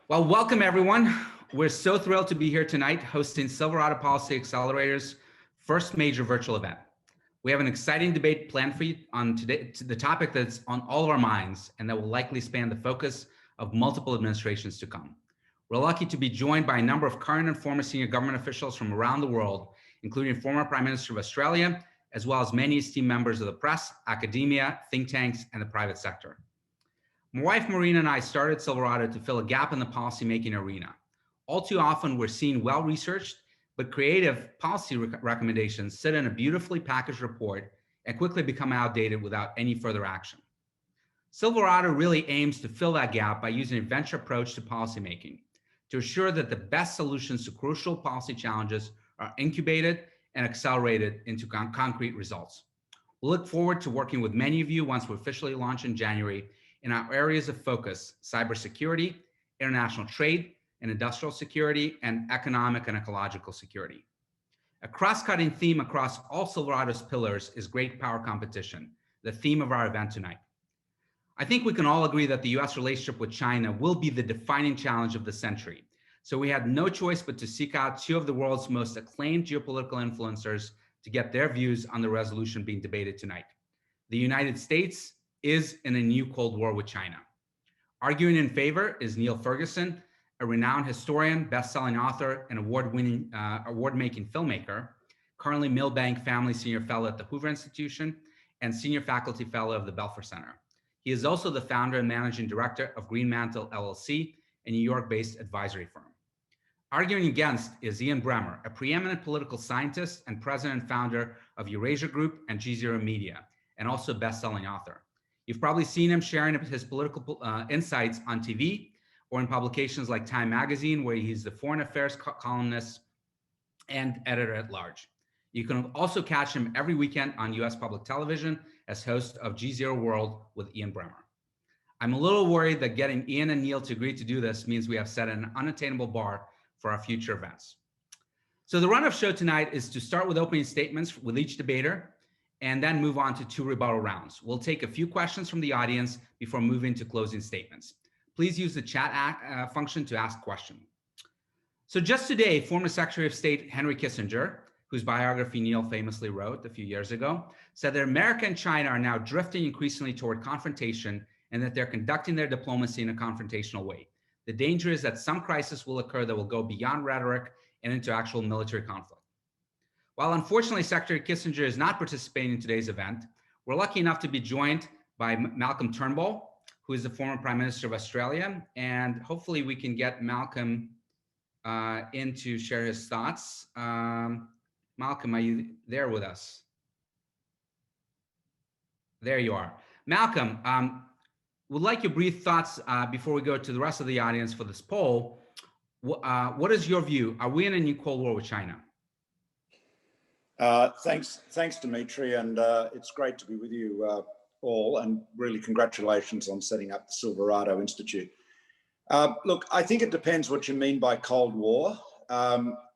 Well, welcome everyone. We're so thrilled to be here tonight hosting Silverado Policy Accelerator's first major virtual event. We have an exciting debate planned for you on today, the topic that's on all of our minds and that will likely span the focus of multiple administrations to come. We're lucky to be joined by a number of current and former senior government officials from around the world, including former Prime Minister of Australia, as well as many esteemed members of the press, academia, think tanks, and the private sector. My wife Marina and I started Silverado to fill a gap in the policymaking arena. All too often, we're seeing well-researched but creative policy recommendations sit in a beautifully packaged report and quickly become outdated without any further action. Silverado really aims to fill that gap by using a venture approach to policymaking to ensure that the best solutions to crucial policy challenges are incubated and accelerated into concrete results. We look forward to working with many of you once we officially launch in January in our areas of focus: cybersecurity, international trade and industrial security, and economic and ecological security. A cross-cutting theme across all Silverado's pillars is great power competition, the theme of our event tonight. I think we can all agree that the US relationship with China will be the defining challenge of the century. So we had no choice but to seek out two of the world's most acclaimed geopolitical influencers to get their views on the resolution being debated tonight. The United States is in a new Cold War with China. Arguing in favor is Niall Ferguson, a renowned historian, best-selling author, and award-making filmmaker, currently Milbank Family Senior Fellow at the Hoover Institution and Senior Faculty Fellow of the Belfer Center. He is also the founder and managing director of Greenmantle LLC, a New York-based advisory firm. Arguing against is Ian Bremmer, a preeminent political scientist and president and founder of Eurasia Group and G0 Media, and also best-selling author. You've probably seen him sharing his political insights on TV or in publications like Time Magazine, where he's the foreign affairs columnist and editor at large. You can also catch him every weekend on US public television as host of G0 World with Ian Bremmer. I'm a little worried that getting Ian and Neil to agree to do this means we have set an unattainable bar for our future events. So the run of show tonight is to start with opening statements with each debater and then move on to two rebuttal rounds. We'll take a few questions from the audience before moving to closing statements. Please use the chat function to ask questions. So just today, former Secretary of State Henry Kissinger, whose biography Neil famously wrote a few years ago, said that America and China are now drifting increasingly toward confrontation and that they're conducting their diplomacy in a confrontational way. The danger is that some crisis will occur that will go beyond rhetoric and into actual military conflict. While unfortunately Secretary Kissinger is not participating in today's event, we're lucky enough to be joined by Malcolm Turnbull, who is the former Prime Minister of Australia, and hopefully we can get Malcolm in to share his thoughts. Malcolm, are you there with us? There you are. Malcolm, would like your brief thoughts before we go to the rest of the audience for this poll. What is your view? Are we in a new Cold War with China? Thanks, Dmitri, and it's great to be with you all, and really congratulations on setting up the Silverado Institute. Look, I think it depends what you mean by Cold War.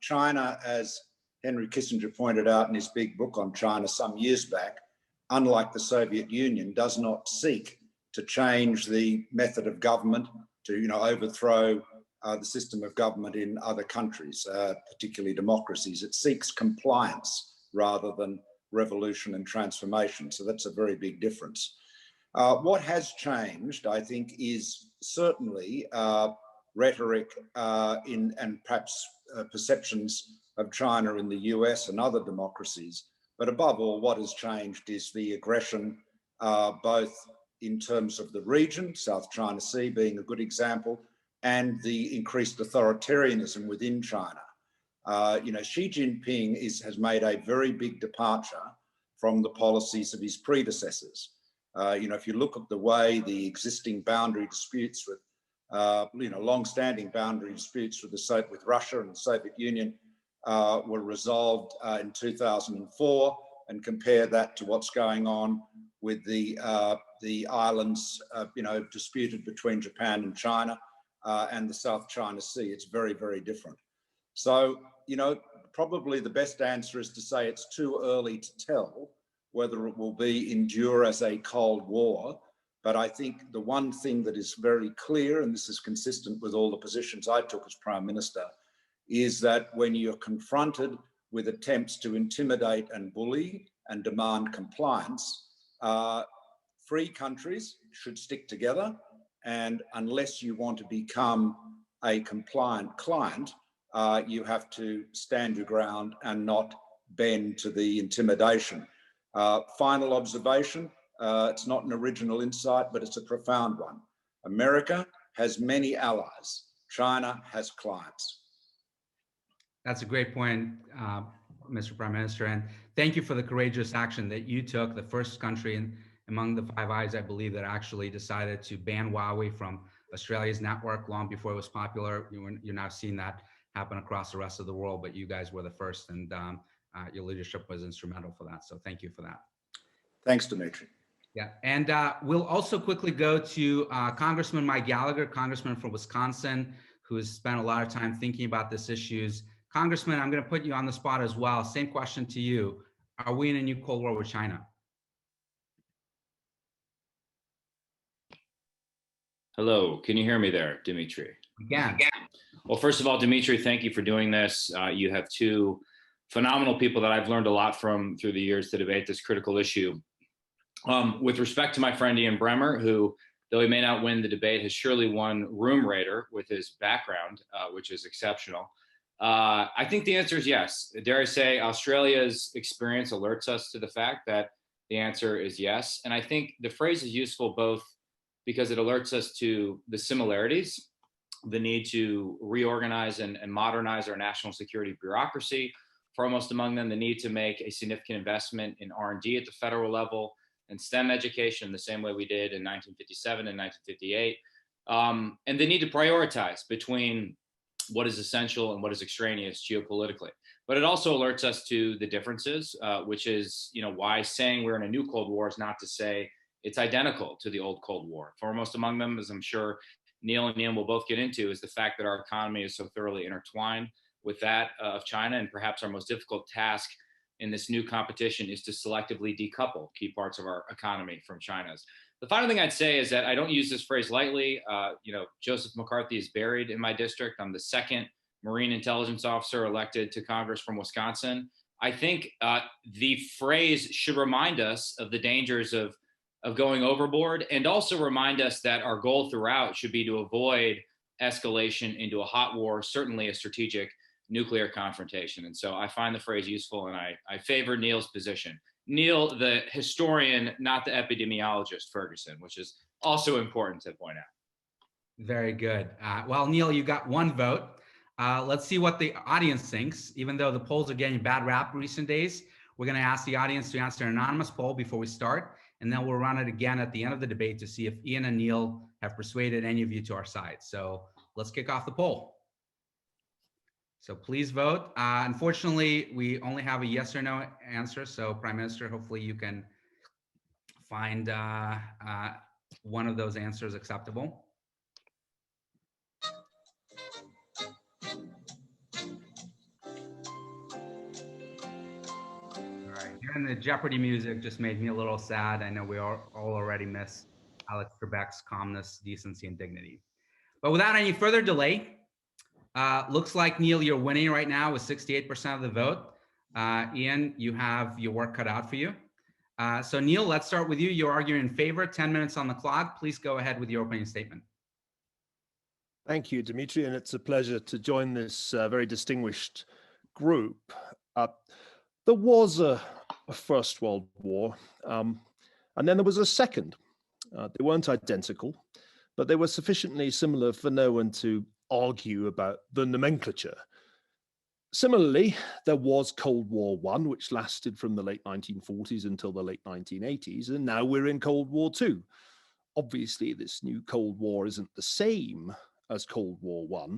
China, as Henry Kissinger pointed out in his big book on China some years back, unlike the Soviet Union, does not seek to change the method of government, to overthrow the system of government in other countries, particularly democracies. It seeks compliance rather than revolution and transformation. So that's a very big difference. What has changed, I think, is certainly rhetoric and perhaps perceptions of China in the US and other democracies. But above all, what has changed is the aggression, both in terms of the region, South China Sea being a good example, and the increased authoritarianism within China. Xi Jinping has made a very big departure from the policies of his predecessors. If you look at the way the existing boundary disputes with, long-standing boundary disputes with Russia and the Soviet Union were resolved in 2004, and compare that to what's going on with the islands, disputed between Japan and China and the South China Sea. It's very, very different. So, probably the best answer is to say it's too early to tell whether it will endure as a Cold War. But I think the one thing that is very clear, and this is consistent with all the positions I took as Prime Minister, is that when you're confronted with attempts to intimidate and bully and demand compliance, free countries should stick together. And unless you want to become a compliant client, you have to stand your ground and not bend to the intimidation. Final observation, it's not an original insight, but it's a profound one. America has many allies. China has clients. That's a great point, Mr. Prime Minister. And thank you for the courageous action that you took, the first country among the Five Eyes, I believe, that actually decided to ban Huawei from Australia's network long before it was popular. You're now seeing that happen across the rest of the world, but you guys were the first, and your leadership was instrumental for that. So thank you for that. Thanks, Dmitri. Yeah, and we'll also quickly go to Congressman Mike Gallagher, Congressman from Wisconsin, who has spent a lot of time thinking about these issues. Congressman, I'm going to put you on the spot as well. Same question to you. Are we in a new Cold War with China? Hello, can you hear me there, Dmitri? Again. Well, first of all, Dmitri, thank you for doing this. You have two phenomenal people that I've learned a lot from through the years to debate this critical issue. With respect to my friend Ian Bremmer, who, though he may not win the debate, has surely won room raider with his background, which is exceptional. I think the answer is yes. Dare I say, Australia's experience alerts us to the fact that the answer is yes. And I think the phrase is useful both because it alerts us to the similarities, the need to reorganize and modernize our national security bureaucracy, foremost among them, the need to make a significant investment in R&D at the federal level and STEM education the same way we did in 1957 and 1958, and the need to prioritize between what is essential and what is extraneous geopolitically. But it also alerts us to the differences, which is, why saying we're in a new Cold War is not to say it's identical to the old Cold War. Foremost among them, as I'm sure Neil and Ian will both get into, is the fact that our economy is so thoroughly intertwined with that of China, and perhaps our most difficult task in this new competition is to selectively decouple key parts of our economy from China's. The final thing I'd say is that I don't use this phrase lightly. Joseph McCarthy is buried in my district. I'm the second Marine intelligence officer elected to Congress from Wisconsin. I think the phrase should remind us of the dangers of going overboard, and also remind us that our goal throughout should be to avoid escalation into a hot war, certainly a strategic nuclear confrontation. And so I find the phrase useful, and I favor Neil's position. Neil, the historian, not the epidemiologist, Ferguson, which is also important to point out. Very good. Well, Neil, you got one vote. Let's see what the audience thinks. Even though the polls are getting bad rap recent days, we're going to ask the audience to answer an anonymous poll before we start, and then we'll run it again at the end of the debate to see if Ian and Neil have persuaded any of you to our side. So let's kick off the poll. So please vote. Unfortunately, we only have a yes or no answer. So Prime Minister, hopefully you can find one of those answers acceptable. All right, hearing the Jeopardy music just made me a little sad. I know we all already miss Alex Trebek's calmness, decency, and dignity. But without any further delay, looks like, Neil, you're winning right now with 68% of the vote. Ian, you have your work cut out for you. So Neil, let's start with you. You're arguing in favor, 10 minutes on the clock. Please go ahead with your opening statement. Thank you, Dmitri, and it's a pleasure to join this very distinguished group. There was a First World War, and then there was a second. They weren't identical, but they were sufficiently similar for no one to argue about the nomenclature. Similarly, there was Cold War I, which lasted from the late 1940s until the late 1980s, and now we're in Cold War II. Obviously, this new Cold War isn't the same as Cold War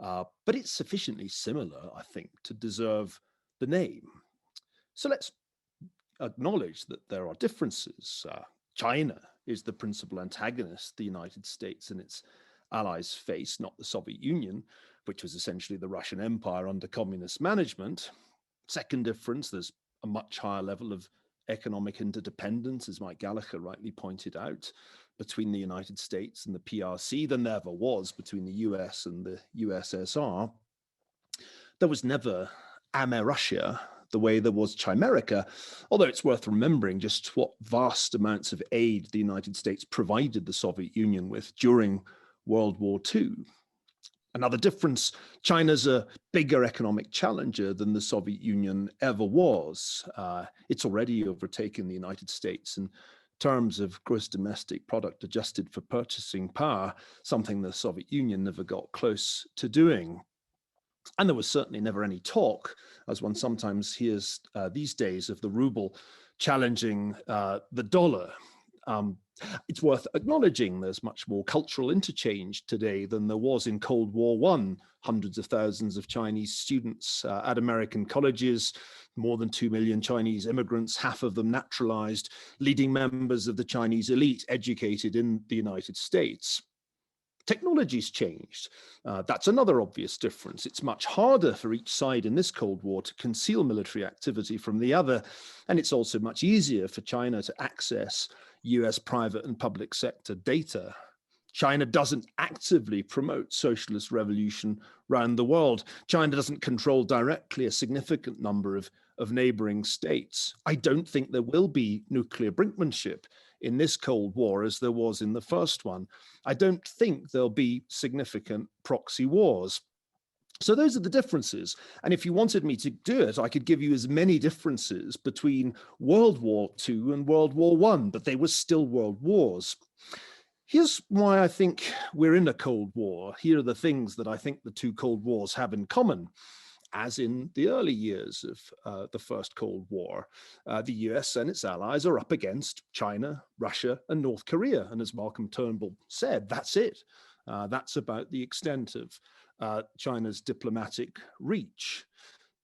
I, but it's sufficiently similar, I think, to deserve the name. So let's acknowledge that there are differences. China is the principal antagonist the United States and its allies face, not the Soviet Union, which was essentially the Russian Empire under communist management. Second difference, there's a much higher level of economic interdependence, as Mike Gallagher rightly pointed out, between the United States and the PRC than there ever was between the US and the USSR. There was never America the way there was Chimerica, although it's worth remembering just what vast amounts of aid the United States provided the Soviet Union with during World War II. Another difference, China's a bigger economic challenger than the Soviet Union ever was. It's already overtaken the United States in terms of gross domestic product adjusted for purchasing power, something the Soviet Union never got close to doing. And there was certainly never any talk, as one sometimes hears these days, of the ruble challenging the dollar. It's worth acknowledging there's much more cultural interchange today than there was in Cold War I. Hundreds of thousands of Chinese students at American colleges, more than 2 million Chinese immigrants, half of them naturalized, leading members of the Chinese elite educated in the United States. Technology's changed. That's another obvious difference. It's much harder for each side in this Cold War to conceal military activity from the other, and it's also much easier for China to access US private and public sector data. China doesn't actively promote socialist revolution around the world. China doesn't control directly a significant number of neighboring states. I don't think there will be nuclear brinkmanship in this Cold War as there was in the first one. I don't think there'll be significant proxy wars. So those are the differences. And if you wanted me to do it, I could give you as many differences between World War II and World War I, but they were still world wars. Here's why I think we're in a Cold War. Here are the things that I think the two Cold Wars have in common. As in the early years of the First Cold War, the US and its allies are up against China, Russia, and North Korea. And as Malcolm Turnbull said, that's it. That's about the extent of China's diplomatic reach.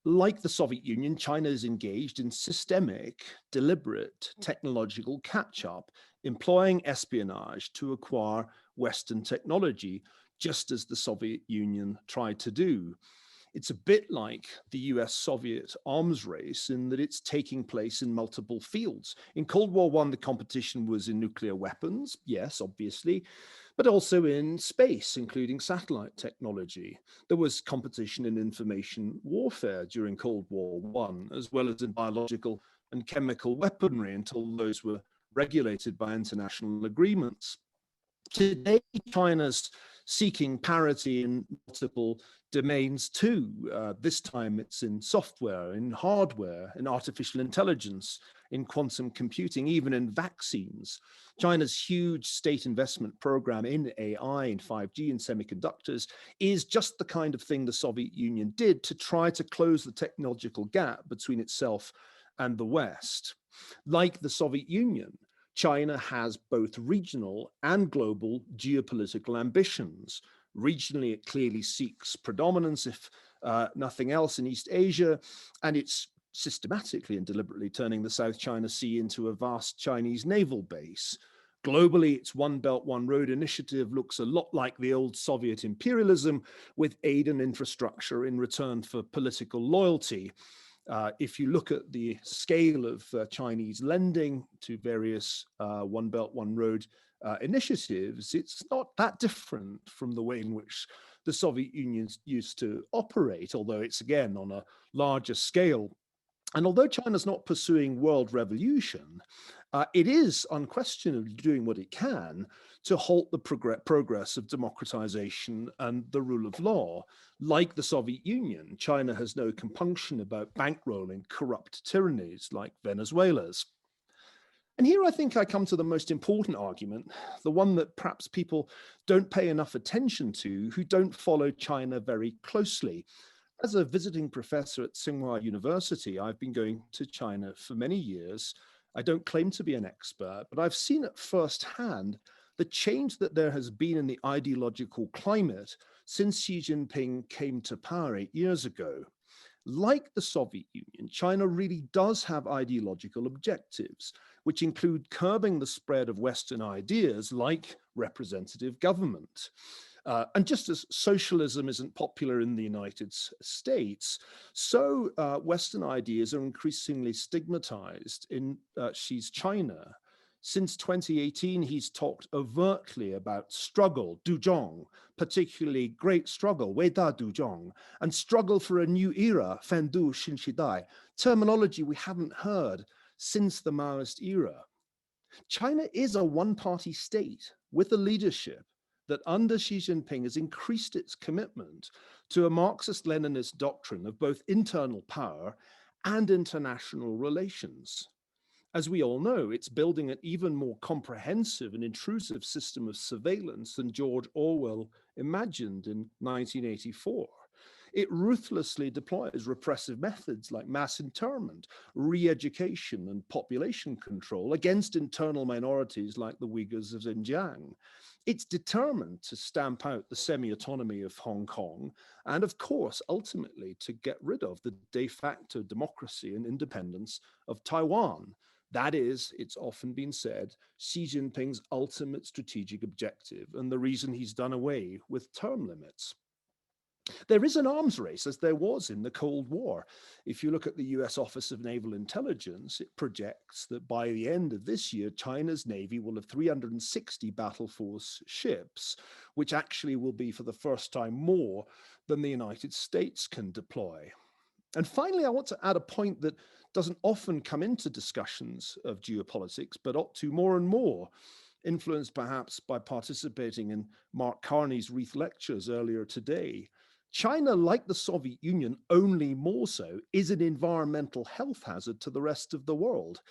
Like the Soviet Union, China is engaged in systemic, deliberate technological catch-up, employing espionage to acquire Western technology, just as the Soviet Union tried to do. It's a bit like the US-Soviet arms race in that it's taking place in multiple fields. In Cold War I, the competition was in nuclear weapons, yes, obviously, but also in space, including satellite technology. There was competition in information warfare during Cold War I, as well as in biological and chemical weaponry until those were regulated by international agreements. Today, China's seeking parity in multiple domains too. This time it's in software, in hardware, in artificial intelligence, in quantum computing, even in vaccines. China's huge state investment program in AI, in 5G, and semiconductors is just the kind of thing the Soviet Union did to try to close the technological gap between itself and the West. Like the Soviet Union, China has both regional and global geopolitical ambitions. Regionally, it clearly seeks predominance, if nothing else, in East Asia, and it's systematically and deliberately turning the South China Sea into a vast Chinese naval base. Globally, its One Belt, One Road initiative looks a lot like the old Soviet imperialism, with aid and infrastructure in return for political loyalty. If you look at the scale of Chinese lending to various One Belt, One Road initiatives, it's not that different from the way in which the Soviet Union used to operate, although it's again on a larger scale. And although China's not pursuing world revolution, it is unquestionably doing what it can to halt the progress of democratization and the rule of law. Like the Soviet Union, China has no compunction about bankrolling corrupt tyrannies like Venezuela's. And here I think I come to the most important argument, the one that perhaps people don't pay enough attention to who don't follow China very closely. As a visiting professor at Tsinghua University, I've been going to China for many years. I don't claim to be an expert, but I've seen at firsthand the change that there has been in the ideological climate since Xi Jinping came to power 8 years ago. Like the Soviet Union, China really does have ideological objectives, which include curbing the spread of Western ideas like representative government. And just as socialism isn't popular in the United States, so Western ideas are increasingly stigmatized in Xi's China. Since 2018, he's talked overtly about struggle, duzhong, particularly great struggle, 伟大duzhong, and struggle for a new era, 反独新时代, terminology we haven't heard since the Maoist era. China is a one-party state with a leadership that under Xi Jinping has increased its commitment to a Marxist-Leninist doctrine of both internal power and international relations. As we all know, it's building an even more comprehensive and intrusive system of surveillance than George Orwell imagined in 1984. It ruthlessly deploys repressive methods like mass internment, re-education, and population control against internal minorities like the Uyghurs of Xinjiang. It's determined to stamp out the semi-autonomy of Hong Kong and, of course, ultimately to get rid of the de facto democracy and independence of Taiwan. That is, it's often been said, Xi Jinping's ultimate strategic objective and the reason he's done away with term limits. There is an arms race, as there was in the Cold War. If you look at the US Office of Naval Intelligence, it projects that by the end of this year, China's Navy will have 360 battle force ships, which actually will be for the first time more than the United States can deploy. And finally, I want to add a point that doesn't often come into discussions of geopolitics, but ought to more and more, influenced perhaps by participating in Mark Carney's Wreath lectures earlier today. China, like the Soviet Union, only more so, is an environmental health hazard to the rest of the world.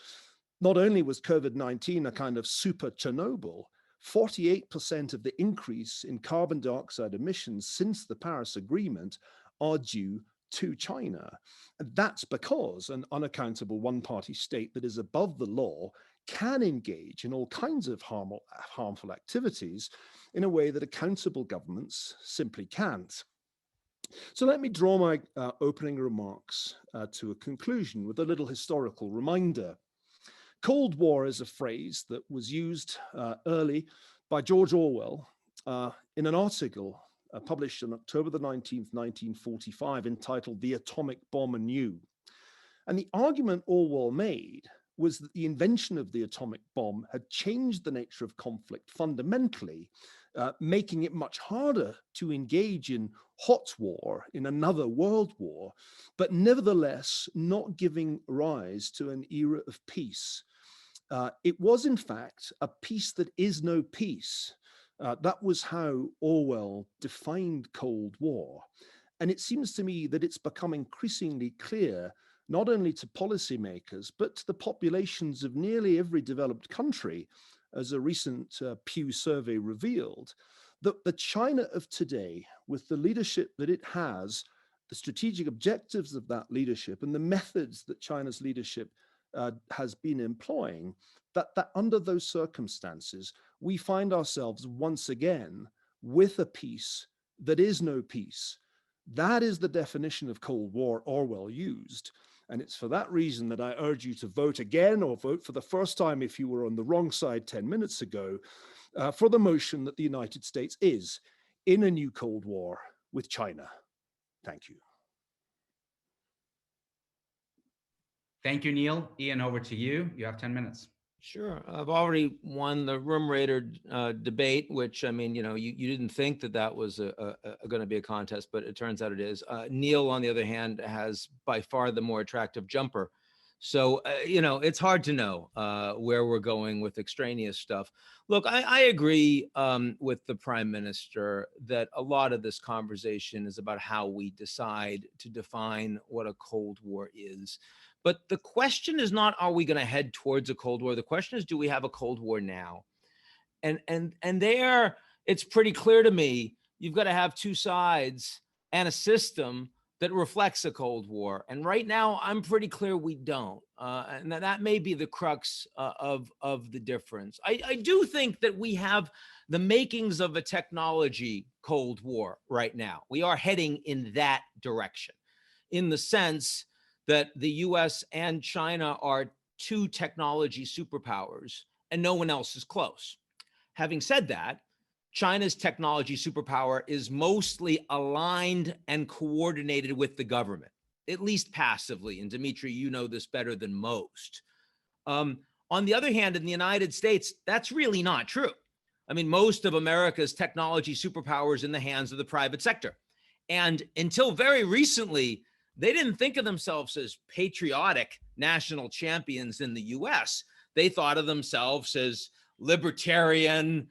Not only was COVID-19 a kind of super Chernobyl, 48% of the increase in carbon dioxide emissions since the Paris Agreement are due to China. And that's because an unaccountable one-party state that is above the law can engage in all kinds of harmful activities in a way that accountable governments simply can't. So let me draw my opening remarks to a conclusion with a little historical reminder. Cold War is a phrase that was used early by George Orwell in an article published on October the 19th, 1945, entitled The Atomic Bomb Anew. And the argument Orwell made was that the invention of the atomic bomb had changed the nature of conflict fundamentally, making it much harder to engage in hot war, in another world war, but nevertheless not giving rise to an era of peace. It was, in fact, a peace that is no peace. That was how Orwell defined Cold War. And it seems to me that it's become increasingly clear, not only to policymakers, but to the populations of nearly every developed country, as a recent Pew survey revealed, that the China of today, with the leadership that it has, the strategic objectives of that leadership, and the methods that China's leadership has been employing, that under those circumstances, we find ourselves once again with a peace that is no peace. That is the definition of Cold War Orwell used. And it's for that reason that I urge you to vote again, or vote for the first time if you were on the wrong side 10 minutes ago, for the motion that the United States is in a new Cold War with China. Thank you. Thank you, Neil. Ian, over to you. You have 10 minutes. Sure. I've already won the room raider debate, which, I mean, you know, you didn't think that was going to be a contest, but it turns out it is. Neil, on the other hand, has by far the more attractive jumper. So, you know, it's hard to know where we're going with extraneous stuff. Look, I agree with the Prime Minister that a lot of this conversation is about how we decide to define what a Cold War is. But the question is not, are we going to head towards a Cold War? The question is, do we have a Cold War now? And there, it's pretty clear to me, you've got to have two sides and a system that reflects a Cold War. And right now, I'm pretty clear we don't. And that may be the crux of the difference. I do think that we have the makings of a technology Cold War right now. We are heading in that direction, in the sense that the US and China are two technology superpowers and no one else is close. Having said that, China's technology superpower is mostly aligned and coordinated with the government, at least passively. And Dmitri, you know this better than most. On the other hand, in the United States, that's really not true. I mean, most of America's technology superpower is in the hands of the private sector. And until very recently, they didn't think of themselves as patriotic national champions in the US. They thought of themselves as libertarian,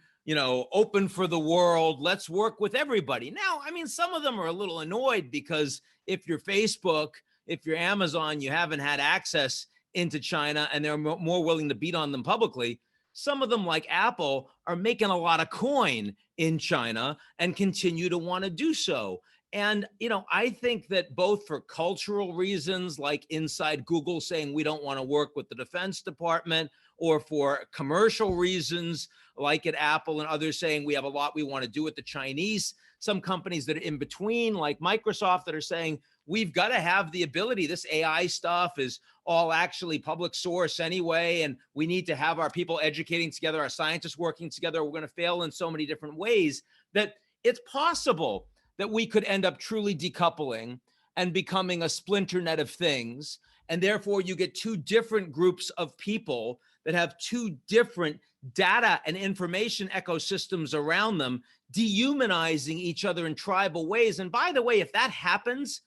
open for the world, let's work with everybody. Now, I mean, some of them are a little annoyed because if you're Facebook, if you're Amazon, you haven't had access into China and they're more willing to beat on them publicly. Some of them, like Apple, are making a lot of coin in China and continue to want to do so. And, I think that both for cultural reasons, like inside Google saying we don't want to work with the Defense Department, or for commercial reasons, like at Apple and others saying we have a lot we want to do with the Chinese, some companies that are in between, like Microsoft, that are saying we've got to have the ability. This AI stuff is all actually public source anyway, and we need to have our people educating together, our scientists working together. We're going to fail in so many different ways that it's possible that we could end up truly decoupling and becoming a splinter net of things. And therefore, you get two different groups of people that have two different data and information ecosystems around them, dehumanizing each other in tribal ways. And by the way, if that happens,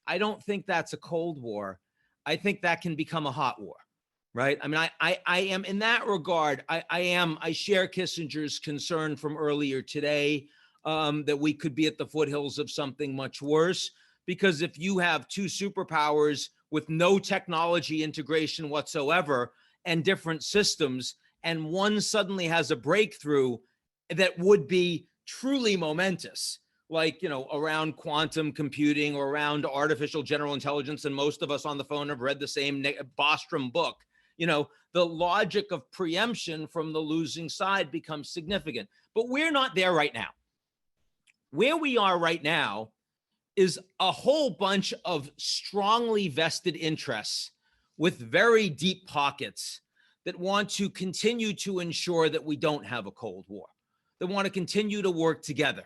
I don't think that's a Cold War. I think that can become a hot war, right? I mean, I am in that regard, I share Kissinger's concern from earlier today that we could be at the foothills of something much worse. Because if you have two superpowers with no technology integration whatsoever and different systems, and one suddenly has a breakthrough that would be truly momentous, like, around quantum computing or around artificial general intelligence, and most of us on the phone have read the same Bostrom book, the logic of preemption from the losing side becomes significant. But we're not there right now. Where we are right now is a whole bunch of strongly vested interests with very deep pockets that want to continue to ensure that we don't have a Cold War, that want to continue to work together.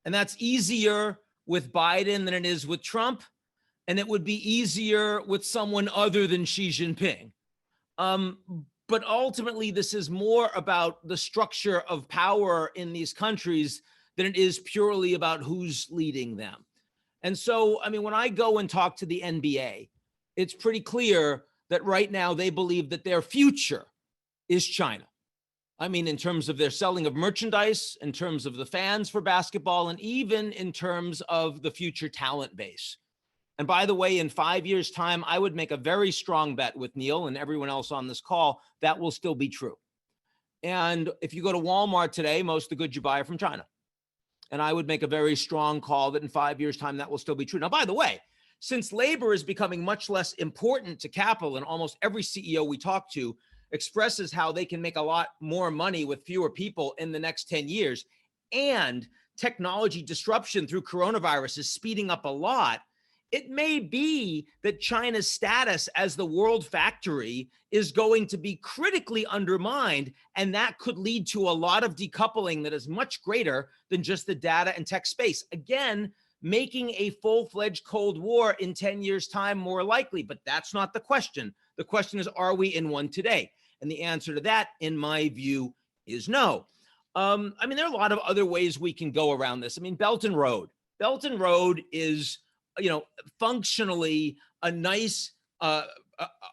And that's easier with Biden than it is with Trump. And it would be easier with someone other than Xi Jinping. But ultimately, this is more about the structure of power in these countries than it is purely about who's leading them. And so, I mean, when I go and talk to the NBA, it's pretty clear that right now they believe that their future is China. I mean, in terms of their selling of merchandise, in terms of the fans for basketball, and even in terms of the future talent base. And by the way, in 5 years' time, I would make a very strong bet with Neil and everyone else on this call that will still be true. And if you go to Walmart today, most of the goods you buy are from China. And I would make a very strong call that in 5 years' time, that will still be true. Now, by the way, since labor is becoming much less important to capital, and almost every CEO we talk to expresses how they can make a lot more money with fewer people in the next 10 years, and technology disruption through coronavirus is speeding up a lot, it may be that China's status as the world factory is going to be critically undermined, and that could lead to a lot of decoupling that is much greater than just the data and tech space. Again, making a full-fledged Cold War in 10 years' time more likely, but that's not the question. The question is, are we in one today? And the answer to that, in my view, is no. I mean, there are a lot of other ways we can go around this. I mean, Belt and Road. Belt and Road is, functionally a nice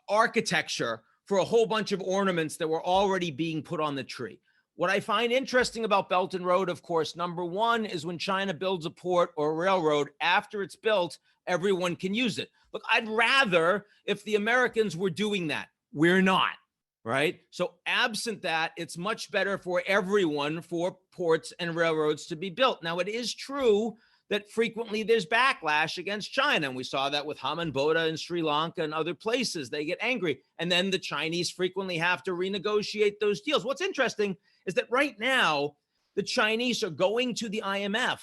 architecture for a whole bunch of ornaments that were already being put on the tree. What I find interesting about Belt and Road, of course, number one, is when China builds a port or a railroad, after it's built, everyone can use it. Look, I'd rather if the Americans were doing that. We're not, right? So absent that, it's much better for everyone for ports and railroads to be built. Now, it is true that frequently there's backlash against China. And we saw that with Hambantota in Sri Lanka and other places. They get angry. And then the Chinese frequently have to renegotiate those deals. What's interesting is that right now, the Chinese are going to the IMF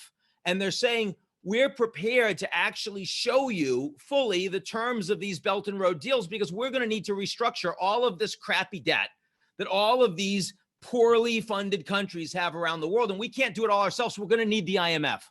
and they're saying, we're prepared to actually show you fully the terms of these Belt and Road deals because we're going to need to restructure all of this crappy debt that all of these poorly funded countries have around the world. And we can't do it all ourselves. So we're going to need the IMF.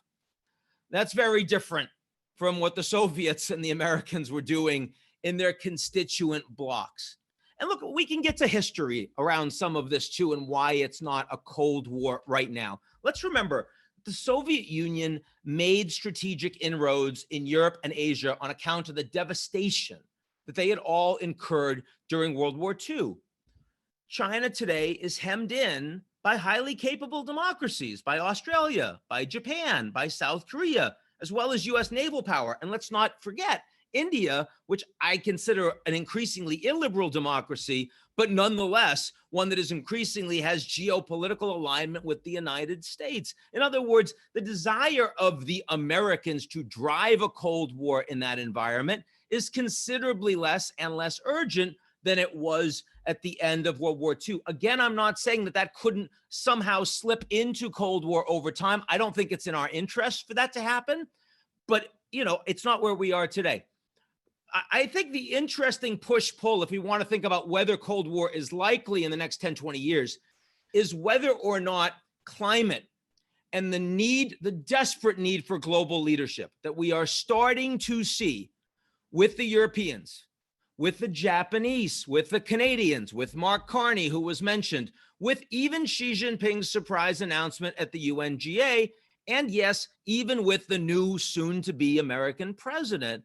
That's very different from what the Soviets and the Americans were doing in their constituent blocks. And look, we can get to history around some of this too and why it's not a Cold War right now. Let's remember, the Soviet Union made strategic inroads in Europe and Asia on account of the devastation that they had all incurred during World War II. China today is hemmed in by highly capable democracies, by Australia, by Japan, by South Korea, as well as US naval power. And let's not forget India, which I consider an increasingly illiberal democracy, but nonetheless, one that is increasingly has geopolitical alignment with the United States. In other words, the desire of the Americans to drive a Cold War in that environment is considerably less and less urgent than it was at the end of World War II. Again, I'm not saying that that couldn't somehow slip into Cold War over time. I don't think it's in our interest for that to happen, but it's not where we are today. I think the interesting push-pull, if we want to think about whether Cold War is likely in the next 10, 20 years, is whether or not climate and the desperate need for global leadership that we are starting to see with the Europeans, with the Japanese, with the Canadians, with Mark Carney, who was mentioned, with even Xi Jinping's surprise announcement at the UNGA, and yes, even with the new soon-to-be American president.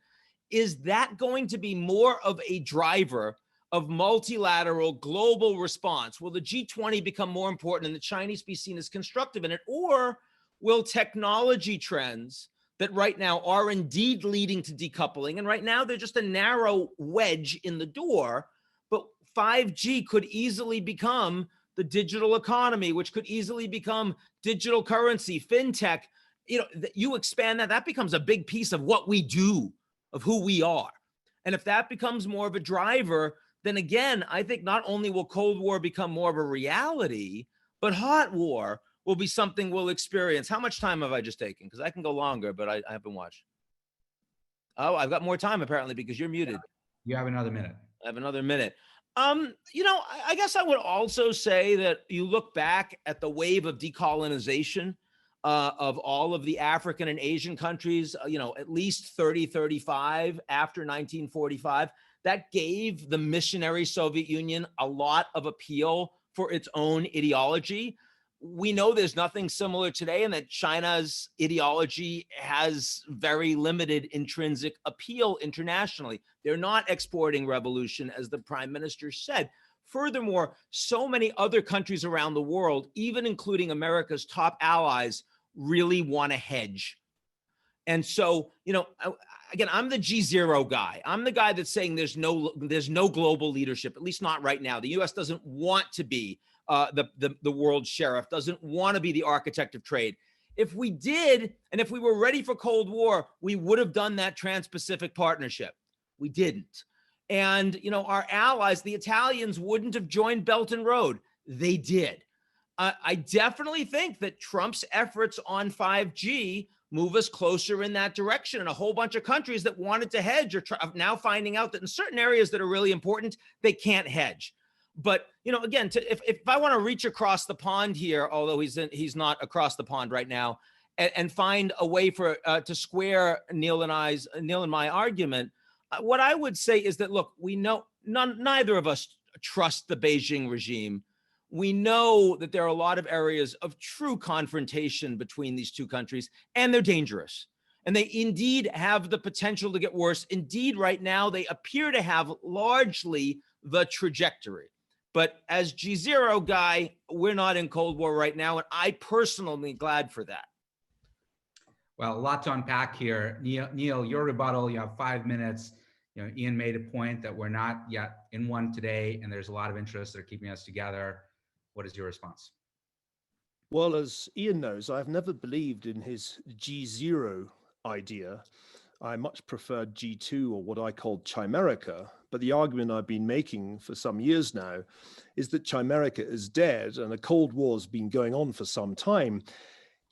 Is that going to be more of a driver of multilateral global response? Will the G20 become more important and the Chinese be seen as constructive in it? Or will technology trends that right now are indeed leading to decoupling, and right now they're just a narrow wedge in the door, but 5G could easily become the digital economy, which could easily become digital currency, fintech. You expand that becomes a big piece of what we do, of who we are. And if that becomes more of a driver, then again, I think not only will Cold War become more of a reality, but hot war will be something we'll experience. How much time have I just taken? Because I can go longer, but I haven't watched. Oh, I've got more time apparently because you're muted. You have another minute. I have another minute. I guess I would also say that you look back at the wave of decolonization of all of the African and Asian countries, at least 30, 35 after 1945, that gave the missionary Soviet Union a lot of appeal for its own ideology. We know there's nothing similar today, and that China's ideology has very limited intrinsic appeal internationally. They're not exporting revolution, as the prime minister said. Furthermore, so many other countries around the world, even including America's top allies, really want to hedge. And so, again, I'm the G0 guy. I'm the guy that's saying there's no global leadership, at least not right now. The US doesn't want to be the world sheriff, doesn't want to be the architect of trade. If we did, and if we were ready for Cold War, we would have done that Trans-Pacific Partnership. We didn't. And, our allies, the Italians, wouldn't have joined Belt and Road. They did. I definitely think that Trump's efforts on 5G move us closer in that direction. And a whole bunch of countries that wanted to hedge are now finding out that in certain areas that are really important, they can't hedge. But, again, if I want to reach across the pond here, although he's not across the pond right now, and find a way to square Neil and my argument, what I would say is that, look, we know neither of us trust the Beijing regime. We know that there are a lot of areas of true confrontation between these two countries, and they're dangerous. And they indeed have the potential to get worse. Indeed, right now, they appear to have largely the trajectory. But as G0 guy, we're not in Cold War right now, and I personally am glad for that. Well, a lot to unpack here. Neil, your rebuttal, you have 5 minutes. Ian made a point that we're not yet in one today, and there's a lot of interests that are keeping us together. What is your response? Well, as Ian knows, I've never believed in his G0 idea. I much preferred G2, or what I called Chimerica. But the argument I've been making for some years now is that Chimerica is dead and a Cold War's been going on for some time.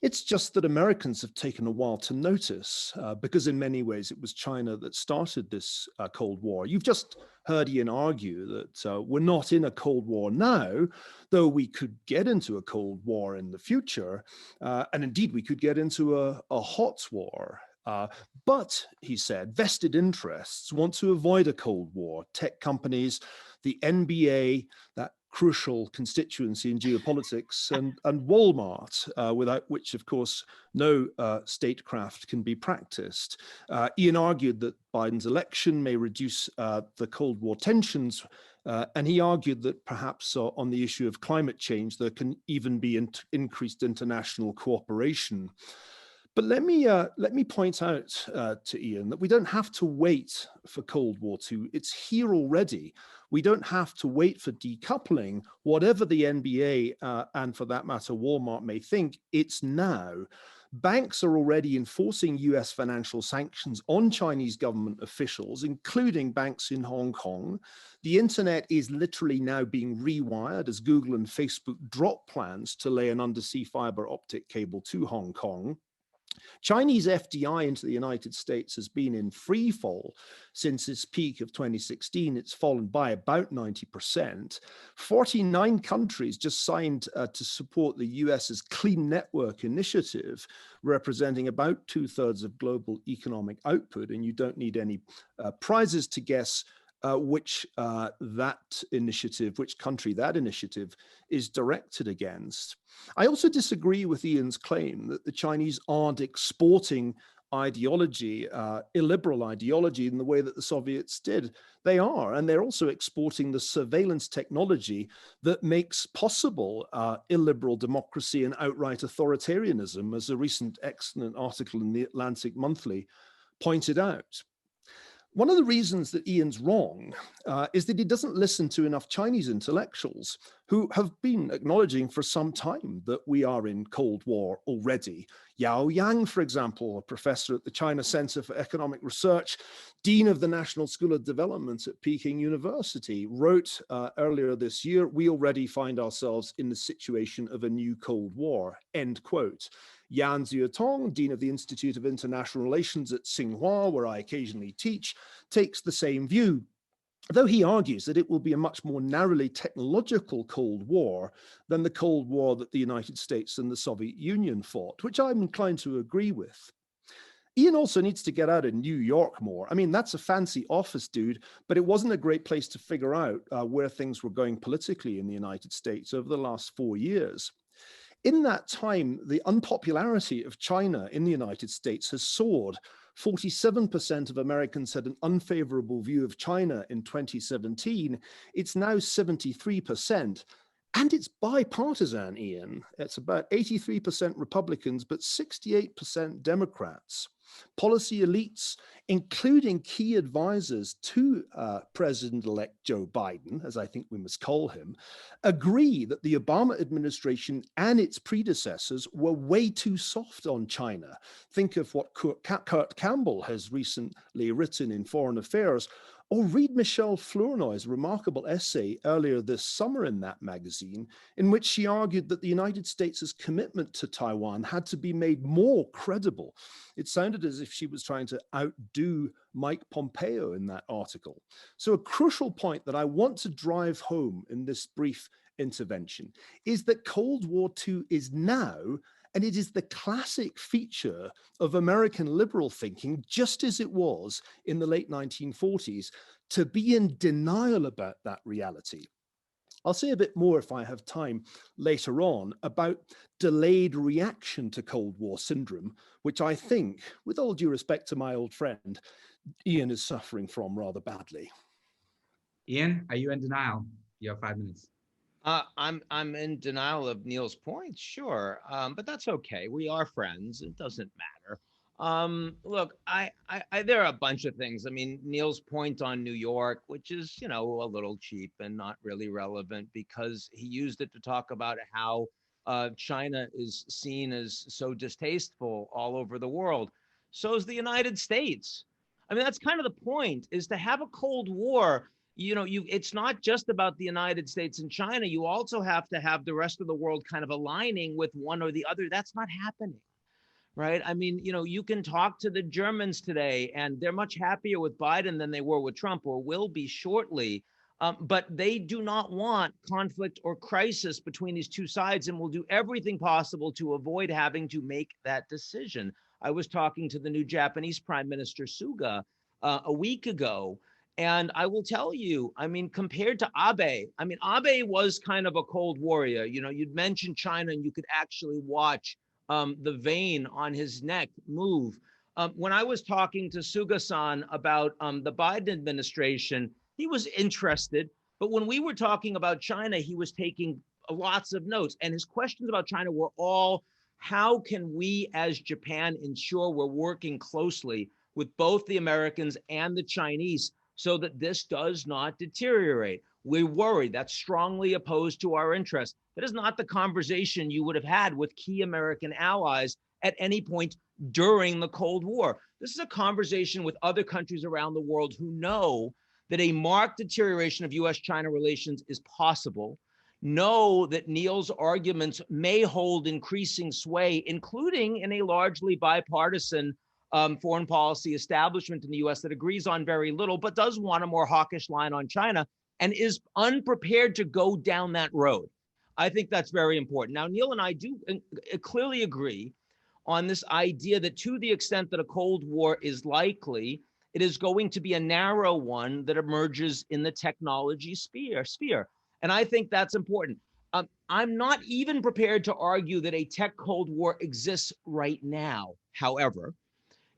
It's just that Americans have taken a while to notice, because in many ways it was China that started this Cold War. You've just heard Ian argue that we're not in a Cold War now, though we could get into a Cold War in the future, and indeed we could get into a hot war. But, he said, vested interests want to avoid a Cold War. Tech companies, the NBA, that crucial constituency in geopolitics, and Walmart, without which, of course, no statecraft can be practiced. Ian argued that Biden's election may reduce the Cold War tensions, and he argued that perhaps on the issue of climate change, there can even be increased international cooperation. But let me point out to Ian that we don't have to wait for Cold War II. It's here already. We don't have to wait for decoupling. Whatever the NBA and for that matter, Walmart may think, it's now. Banks are already enforcing US financial sanctions on Chinese government officials, including banks in Hong Kong. The internet is literally now being rewired as Google and Facebook drop plans to lay an undersea fiber optic cable to Hong Kong. Chinese FDI into the United States has been in free fall since its peak of 2016. It's fallen by about 90%. 49 countries just signed to support the US's Clean Network initiative, representing about 2/3 of global economic output. And you don't need any prizes to guess which country that initiative is directed against. I also disagree with Ian's claim that the Chinese aren't exporting ideology, illiberal ideology, in the way that the Soviets did. They are, and they're also exporting the surveillance technology that makes possible illiberal democracy and outright authoritarianism, as a recent excellent article in the Atlantic Monthly pointed out. One of the reasons that Ian's wrong is that he doesn't listen to enough Chinese intellectuals who have been acknowledging for some time that we are in Cold War already. Yao Yang, for example, a professor at the China Center for Economic Research, dean of the National School of Development at Peking University, wrote earlier this year, "We already find ourselves in the situation of a new Cold War," end quote. Yan Ziotong, dean of the Institute of International Relations at Tsinghua, where I occasionally teach, takes the same view, though he argues that it will be a much more narrowly technological Cold War than the Cold War that the United States and the Soviet Union fought, which I'm inclined to agree with. Ian also needs to get out of New York more. I mean, that's a fancy office, dude, but it wasn't a great place to figure out where things were going politically in the United States over the last 4 years. In that time, the unpopularity of China in the United States has soared. 47% of Americans had an unfavorable view of China in 2017. It's now 73%. And it's bipartisan, Ian. It's about 83% Republicans, but 68% Democrats. Policy elites, including key advisors to President-elect Joe Biden, as I think we must call him, agree that the Obama administration and its predecessors were way too soft on China. Think of what Kurt Campbell has recently written in Foreign Affairs, or read Michelle Flournoy's remarkable essay earlier this summer in that magazine, in which she argued that the United States' commitment to Taiwan had to be made more credible. It sounded as if she was trying to outdo Mike Pompeo in that article. So a crucial point that I want to drive home in this brief intervention is that Cold War II is now, and it is the classic feature of American liberal thinking, just as it was in the late 1940s, to be in denial about that reality. I'll say a bit more if I have time later on about delayed reaction to Cold War syndrome, which I think, with all due respect to my old friend, Ian is suffering from rather badly. Ian, are you in denial? You have 5 minutes. I'm in denial of Neil's points, sure, but that's okay. We are friends. It doesn't matter. Look, there are a bunch of things. I mean, Neil's point on New York, which is, a little cheap and not really relevant, because he used it to talk about how China is seen as so distasteful all over the world. So is the United States. I mean, that's kind of the point, is to have a Cold War it's not just about the United States and China. You also have to have the rest of the world kind of aligning with one or the other. That's not happening. Right. I mean, you can talk to the Germans today and they're much happier with Biden than they were with Trump, or will be shortly. But they do not want conflict or crisis between these two sides and will do everything possible to avoid having to make that decision. I was talking to the new Japanese Prime Minister Suga a week ago, and I will tell you, I mean, compared to Abe, I mean, Abe was kind of a cold warrior. You'd mention China and you could actually watch the vein on his neck move. When I was talking to Suga-san about the Biden administration, he was interested, but when we were talking about China, he was taking lots of notes. And his questions about China were all, how can we as Japan ensure we're working closely with both the Americans and the Chinese so that this does not deteriorate? We worry that's strongly opposed to our interests. That is not the conversation you would have had with key American allies at any point during the Cold War. This is a conversation with other countries around the world who know that a marked deterioration of US-China relations is possible, know that Niall's arguments may hold increasing sway, including in a largely bipartisan foreign policy establishment in the US that agrees on very little, but does want a more hawkish line on China and is unprepared to go down that road. I think that's very important. Now, Niall and I do clearly agree on this idea that to the extent that a Cold War is likely, it is going to be a narrow one that emerges in the technology sphere. And I think that's important. I'm not even prepared to argue that a tech Cold War exists right now, however,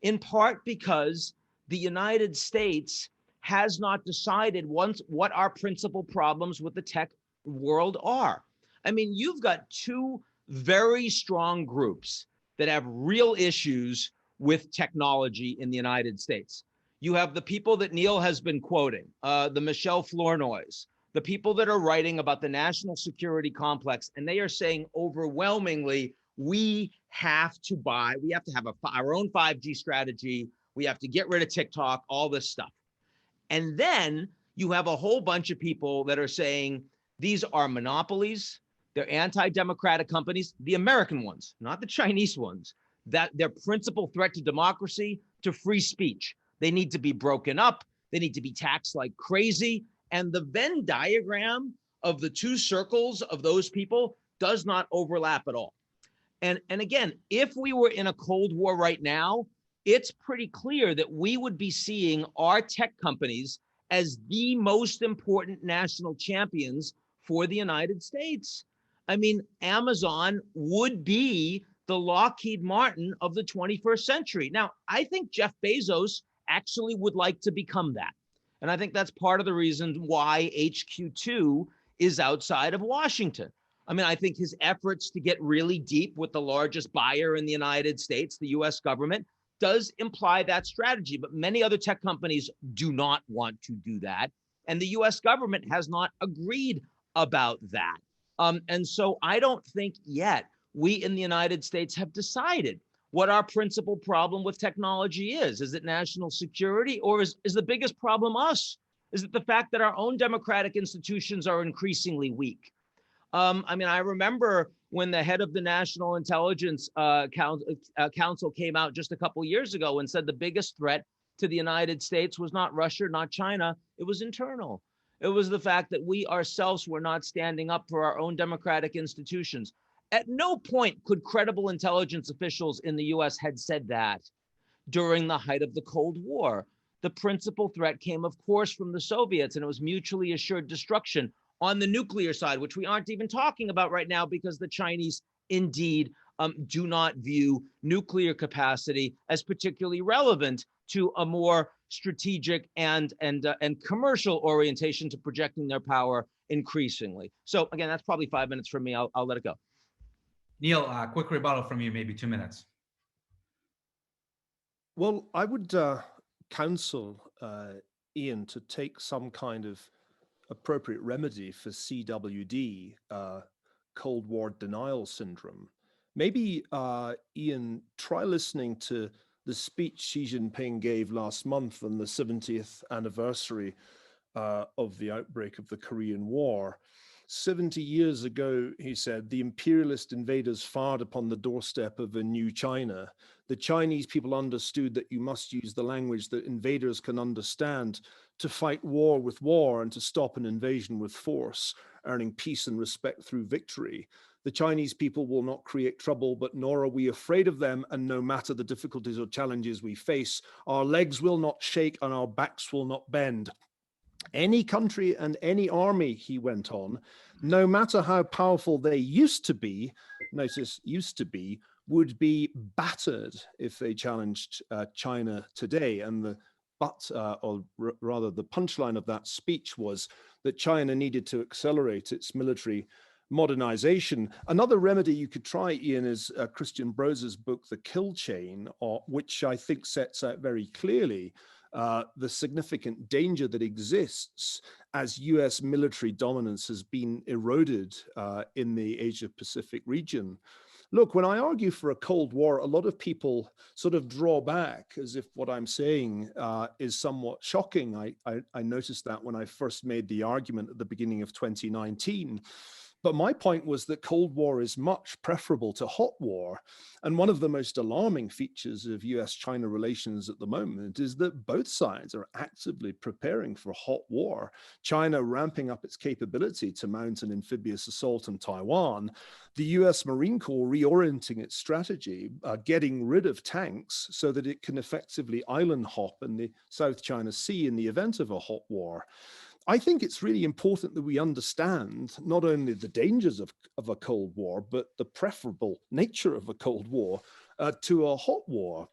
in part because the United States has not decided once what our principal problems with the tech world are. I mean, you've got two very strong groups that have real issues with technology in the United States. You have the people that Niall has been quoting, the Michelle Flournoys, the people that are writing about the national security complex, and they are saying overwhelmingly, we have to have our own 5G strategy. We have to get rid of TikTok, all this stuff. And then you have a whole bunch of people that are saying these are monopolies. They're anti-democratic companies, the American ones, not the Chinese ones, that their principal threat to democracy, to free speech. They need to be broken up. They need to be taxed like crazy. And the Venn diagram of the two circles of those people does not overlap at all. And again, if we were in a Cold War right now, it's pretty clear that we would be seeing our tech companies as the most important national champions for the United States. I mean, Amazon would be the Lockheed Martin of the 21st century. Now, I think Jeff Bezos actually would like to become that. And I think that's part of the reason why HQ2 is outside of Washington. I mean, I think his efforts to get really deep with the largest buyer in the United States, the US government, does imply that strategy. But many other tech companies do not want to do that. And the US government has not agreed about that. And so I don't think yet we in the United States have decided what our principal problem with technology is. Is it national security, or is the biggest problem us? Is it the fact that our own democratic institutions are increasingly weak? I mean, I remember when the head of the National Intelligence Council came out just a couple of years ago and said the biggest threat to the United States was not Russia, not China, it was internal. It was the fact that we ourselves were not standing up for our own democratic institutions. At no point could credible intelligence officials in the US had said that during the height of the Cold War. The principal threat came, of course, from the Soviets, and it was mutually assured destruction on the nuclear side, which we aren't even talking about right now because the Chinese indeed do not view nuclear capacity as particularly relevant to a more strategic and commercial orientation to projecting their power increasingly. So again, that's probably 5 minutes from me. I'll let it go. Niall, quick rebuttal from you, maybe 2 minutes. Well, I would counsel Ian to take some kind of appropriate remedy for CWD, Cold War denial syndrome. Maybe, Ian, try listening to the speech Xi Jinping gave last month on the 70th anniversary of the outbreak of the Korean War. 70 years ago, he said, the imperialist invaders fired upon the doorstep of a new China. The Chinese people understood that you must use the language that invaders can understand to fight war with war and to stop an invasion with force, earning peace and respect through victory. The Chinese people will not create trouble, but nor are we afraid of them. And no matter the difficulties or challenges we face, our legs will not shake and our backs will not bend. Any country and any army, he went on, no matter how powerful they used to be, notice used to be, would be battered if they challenged China today. And the rather the punchline of that speech was that China needed to accelerate its military modernization. Another remedy you could try, Ian, is Christian Brose's book, The Kill Chain, which I think sets out very clearly the significant danger that exists as US military dominance has been eroded in the Asia-Pacific region. Look, when I argue for a Cold War, a lot of people sort of draw back as if what I'm saying is somewhat shocking. I noticed that when I first made the argument at the beginning of 2019. But my point was that Cold War is much preferable to hot war. And one of the most alarming features of US-China relations at the moment is that both sides are actively preparing for hot war. China ramping up its capability to mount an amphibious assault on Taiwan, the US Marine Corps reorienting its strategy, getting rid of tanks so that it can effectively island hop in the South China Sea in the event of a hot war. I think it's really important that we understand not only the dangers of a Cold War, but the preferable nature of a Cold War to a hot war.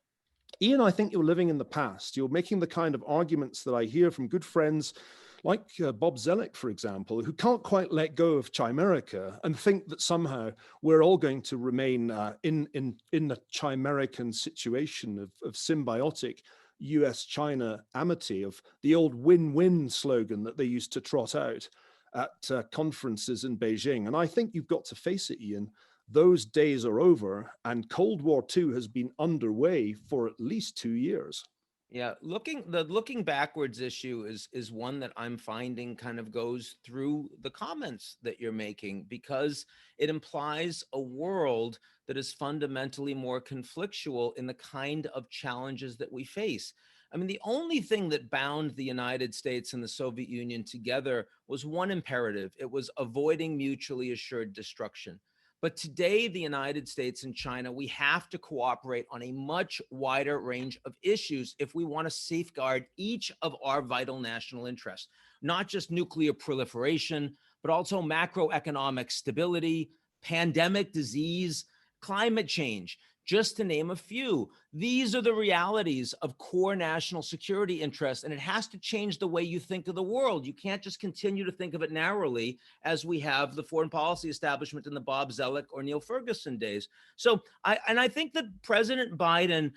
Ian, I think you're living in the past. You're making the kind of arguments that I hear from good friends like Bob Zellick, for example, who can't quite let go of Chimerica and think that somehow we're all going to remain in the Chimerican situation of symbiotic US-China amity, of the old win-win slogan that they used to trot out at conferences in Beijing. And I think you've got to face it, Ian, those days are over, and Cold War II has been underway for at least 2 years. Yeah, the looking backwards issue is one that I'm finding kind of goes through the comments that you're making, because it implies a world that is fundamentally more conflictual in the kind of challenges that we face. I mean, the only thing that bound the United States and the Soviet Union together was one imperative. It was avoiding mutually assured destruction. But today, the United States and China, we have to cooperate on a much wider range of issues if we want to safeguard each of our vital national interests, not just nuclear proliferation, but also macroeconomic stability, pandemic disease, climate change, just to name a few. These are the realities of core national security interests, and it has to change the way you think of the world. You can't just continue to think of it narrowly as we have the foreign policy establishment in the Bob Zellick or Niall Ferguson days. So I think that President Biden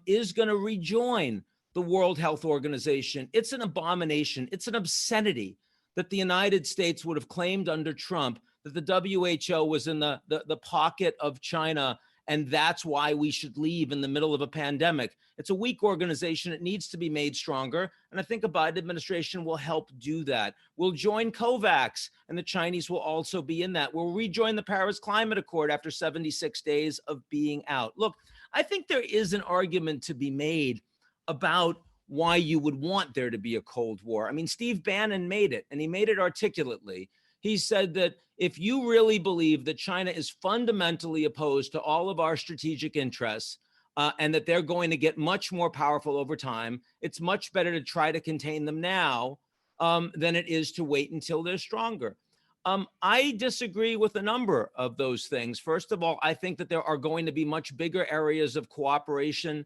is going to rejoin the World Health Organization. It's an abomination. It's an obscenity that the United States would have claimed under Trump that the WHO was in the pocket of China, and that's why we should leave in the middle of a pandemic. It's a weak organization. It needs to be made stronger. And I think a Biden administration will help do that. We'll join COVAX, and the Chinese will also be in that. We'll rejoin the Paris Climate Accord after 76 days of being out. Look, I think there is an argument to be made about why you would want there to be a Cold War. I mean, Steve Bannon made it, and he made it articulately. He said that if you really believe that China is fundamentally opposed to all of our strategic interests and that they're going to get much more powerful over time, it's much better to try to contain them now than it is to wait until they're stronger. I disagree with a number of those things. First of all, I think that there are going to be much bigger areas of cooperation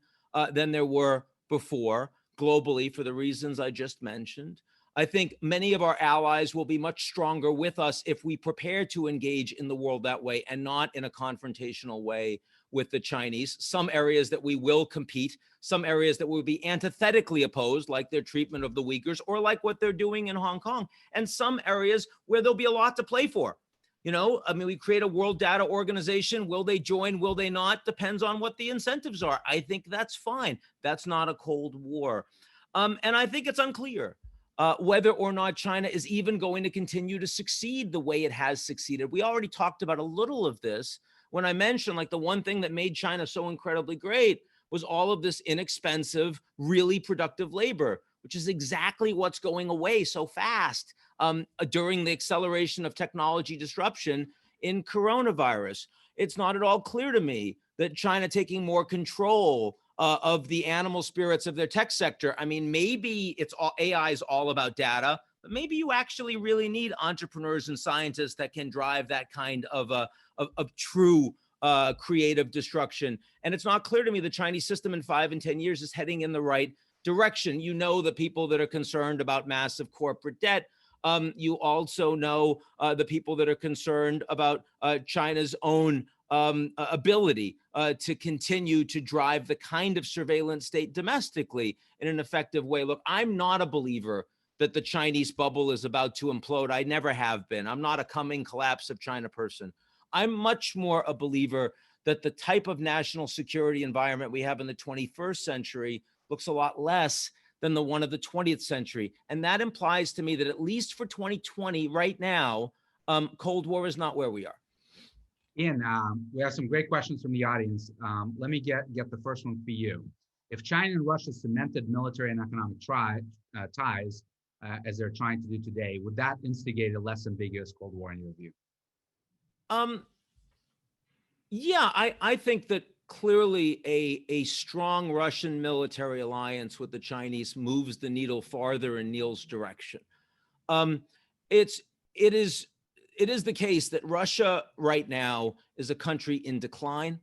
than there were before globally for the reasons I just mentioned. I think many of our allies will be much stronger with us if we prepare to engage in the world that way and not in a confrontational way with the Chinese. Some areas that we will compete, some areas that will be antithetically opposed, like their treatment of the Uyghurs or like what they're doing in Hong Kong, and some areas where there'll be a lot to play for. You know, I mean, we create a World Data Organization. Will they join? Will they not? Depends on what the incentives are. I think that's fine. That's not a Cold War. And I think it's unclear whether or not China is even going to continue to succeed the way it has succeeded. We already talked about a little of this when I mentioned like the one thing that made China so incredibly great was all of this inexpensive, really productive labor, which is exactly what's going away so fast during the acceleration of technology disruption in coronavirus. It's not at all clear to me that China taking more control of the animal spirits of their tech sector. I mean, maybe it's all AI is all about data, but maybe you actually really need entrepreneurs and scientists that can drive that kind of true creative destruction. And it's not clear to me the Chinese system in 5 and 10 years is heading in the right direction. You know, the people that are concerned about massive corporate debt. You also know the people that are concerned about China's own ability to continue to drive the kind of surveillance state domestically in an effective way. Look, I'm not a believer that the Chinese bubble is about to implode. I never have been. I'm not a coming collapse of China person. I'm much more a believer that the type of national security environment we have in the 21st century looks a lot less than the one of the 20th century. And that implies to me that at least for 2020 right now, Cold War is not where we are. Ian, we have some great questions from the audience. Let me get the first one for you. If China and Russia cemented military and economic ties, as they're trying to do today, would that instigate a less ambiguous Cold War in your view? Yeah, I think that clearly a strong Russian military alliance with the Chinese moves the needle farther in Neil's direction. It is the case that Russia right now is a country in decline.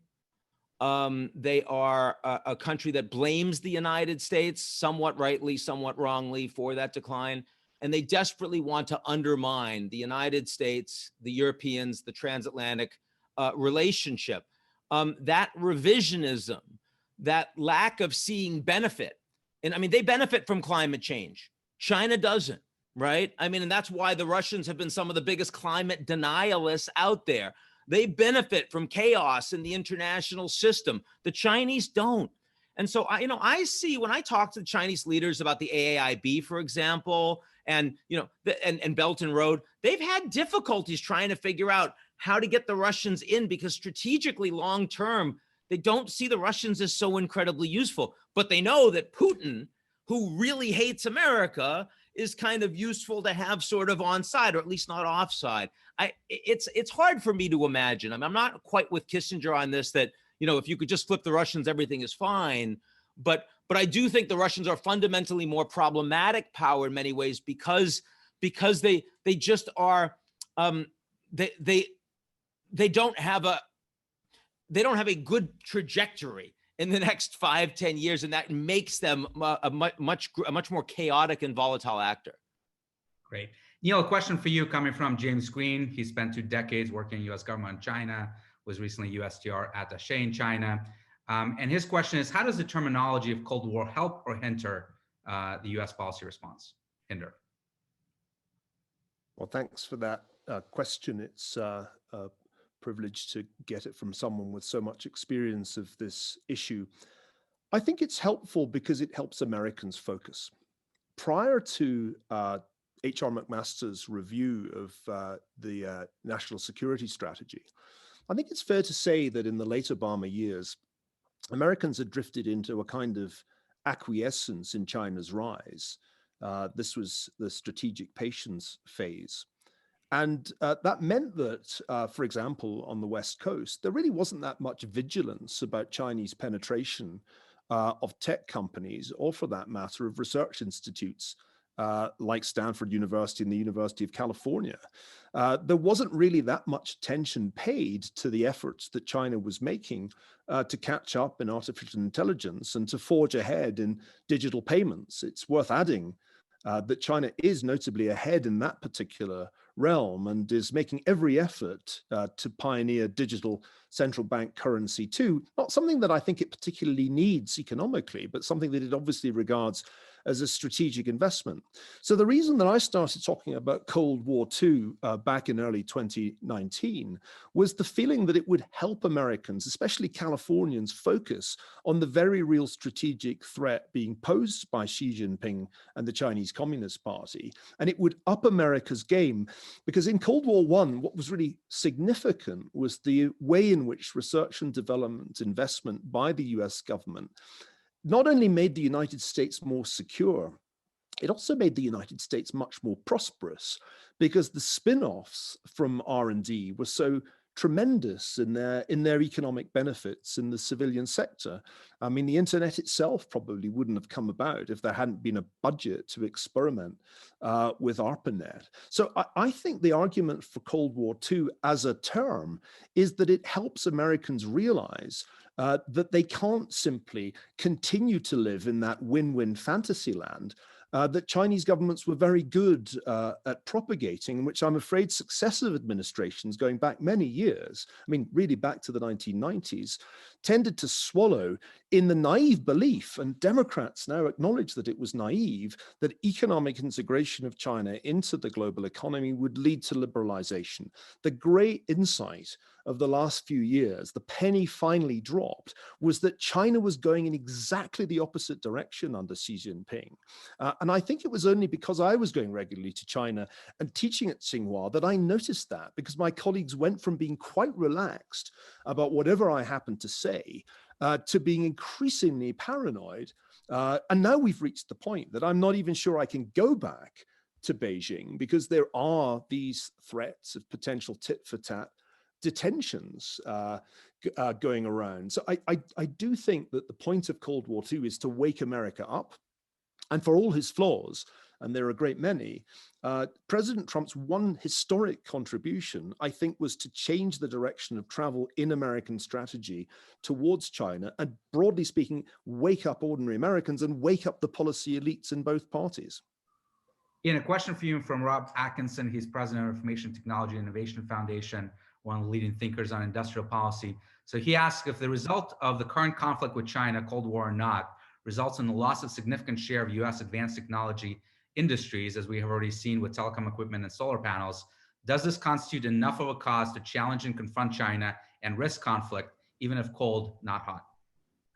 They are a country that blames the United States, somewhat rightly, somewhat wrongly, for that decline. And they desperately want to undermine the United States, the Europeans, the transatlantic relationship. That revisionism, that lack of seeing benefit. And I mean, they benefit from climate change. China doesn't, right? I mean, and that's why the Russians have been some of the biggest climate denialists out there. They benefit from chaos in the international system. The Chinese don't. And so I see when I talk to the Chinese leaders about the AAIB, for example, and and Belt and Road, they've had difficulties trying to figure out how to get the Russians in, because strategically long term, they don't see the Russians as so incredibly useful. But they know that Putin, who really hates America, is kind of useful to have sort of on side, or at least not offside. It's hard for me to imagine. I mean, I'm not quite with Kissinger on this, that if you could just flip the Russians, everything is fine. But I do think the Russians are fundamentally more problematic power in many ways because they just are they don't have a good trajectory in the next 5-10 years, and that makes them a much more chaotic and volatile actor. Great. Neil, a question for you coming from James Green. He spent 2 decades working in U.S. government in China, was recently USTR attaché in China. And his question is, how does the terminology of Cold War help or hinder the U.S. policy response? Hinder. Well, thanks for that question. It's a privilege to get it from someone with so much experience of this issue. I think it's helpful because it helps Americans focus. Prior to H.R. McMaster's review of the national security strategy, I think it's fair to say that in the late Obama years, Americans had drifted into a kind of acquiescence in China's rise. This was the strategic patience phase. And that meant that, for example, on the West Coast, there really wasn't that much vigilance about Chinese penetration of tech companies, or for that matter, of research institutes like Stanford University and the University of California. There wasn't really that much attention paid to the efforts that China was making to catch up in artificial intelligence and to forge ahead in digital payments. It's worth adding that China is notably ahead in that particular realm and is making every effort to pioneer digital central bank currency too. Not something that I think it particularly needs economically, but something that it obviously regards as a strategic investment. So the reason that I started talking about Cold War II back in early 2019 was the feeling that it would help Americans, especially Californians, focus on the very real strategic threat being posed by Xi Jinping and the Chinese Communist Party. And it would up America's game, because in Cold War I, what was really significant was the way in which research and development investment by the US government not only made the United States more secure, it also made the United States much more prosperous, because the spin-offs from R&D were so tremendous in their economic benefits in the civilian sector. I mean, the internet itself probably wouldn't have come about if there hadn't been a budget to experiment with ARPANET. So I think the argument for Cold War II as a term is that it helps Americans realize that they can't simply continue to live in that win-win fantasy land that Chinese governments were very good at propagating, which I'm afraid successive administrations going back many years, I mean, really back to the 1990s, tended to swallow in the naive belief, and Democrats now acknowledge that it was naive, that economic integration of China into the global economy would lead to liberalization. The great insight of the last few years, the penny finally dropped, was that China was going in exactly the opposite direction under Xi Jinping. And I think it was only because I was going regularly to China and teaching at Tsinghua that I noticed that, because my colleagues went from being quite relaxed about whatever I happened to say to being increasingly paranoid. And now we've reached the point that I'm not even sure I can go back to Beijing, because there are these threats of potential tit-for-tat detentions going around. So I do think that the point of Cold War II is to wake America up. And for all his flaws, and there are a great many, President Trump's one historic contribution, I think, was to change the direction of travel in American strategy towards China, and broadly speaking, wake up ordinary Americans and wake up the policy elites in both parties. Ian, a question for you from Rob Atkinson. He's president of Information Technology Innovation Foundation, one of the leading thinkers on industrial policy. So he asks, if the result of the current conflict with China, Cold War or not, results in the loss of significant share of US advanced technology industries, as we have already seen with telecom equipment and solar panels, does this constitute enough of a cause to challenge and confront China and risk conflict, even if cold, not hot?